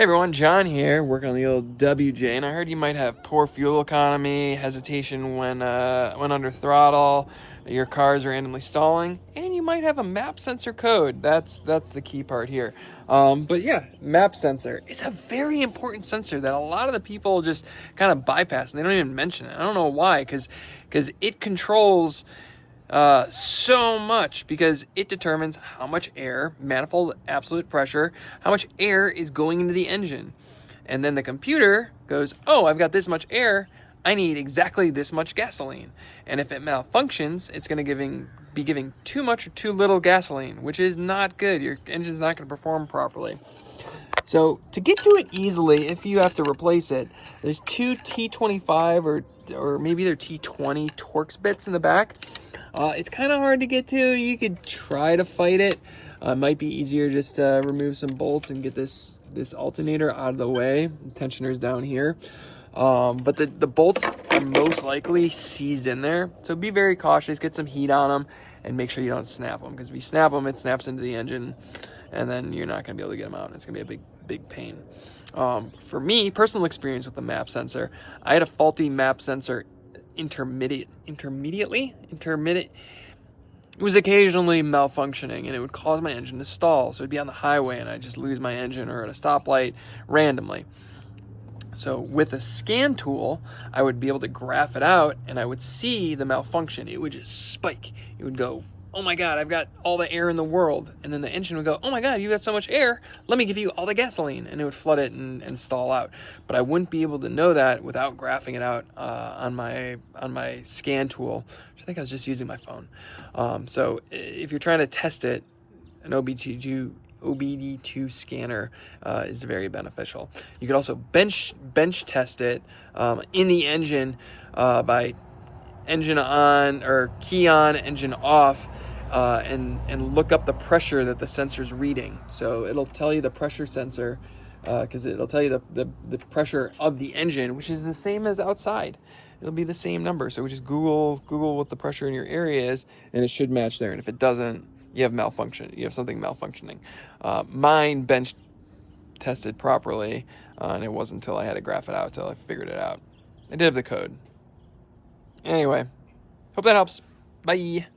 Hey everyone, John here, working on the old WJ, and I heard you might have poor fuel economy, hesitation when under throttle, your car is randomly stalling, and you might have a map sensor code. That's the key part here. But yeah, map sensor. It's a very important sensor that a lot of the people just kind of bypass, and they don't even mention it. I don't know why, because it controls so much, because it determines how much air, manifold absolute pressure, how much air is going into the engine. And then the computer goes, oh, I've got this much air, I need exactly this much gasoline. And if it malfunctions, it's going to be giving too much or too little gasoline, which is not good. Your engine's not going to perform properly. So to get to it easily, if you have to replace it, there's two T25 or maybe they're T20 Torx bits in the back. It's kind of hard to get to. You could try to fight it. It might be easier just to remove some bolts and get this alternator out of the way. The tensioner's down here. But the bolts are most likely seized in there. So be very cautious, get some heat on them, and make sure you don't snap them. Because if you snap them, it snaps into the engine, and then you're not going to be able to get them out. And it's going to be a big pain. For me, personal experience with the map sensor, I had a faulty map sensor intermittent. It was occasionally malfunctioning, and it would cause my engine to stall. So it'd be on the highway, and I'd just lose my engine, or at a stoplight randomly. So with a scan tool, I would be able to graph it out, and I would see the malfunction. It would just spike. It would go, oh my God, I've got all the air in the world. And then the engine would go, oh my God, you've got so much air. Let me give you all the gasoline. And it would flood it and stall out. But I wouldn't be able to know that without graphing it out on my scan tool, which I think I was just using my phone. So if you're trying to test it, an OBD2 scanner is very beneficial. You could also bench test it in the engine by engine on or key on, engine off, and look up the pressure that the sensor's reading. So it'll tell you the pressure sensor, because it'll tell you the pressure of the engine, which is the same as outside. It'll be the same number. So just Google what the pressure in your area is, and it should match there. And if it doesn't, you have malfunction. You have something malfunctioning. Mine bench tested properly, and it wasn't until I had to graph it out until I figured it out. I did have the code. Anyway, hope that helps. Bye.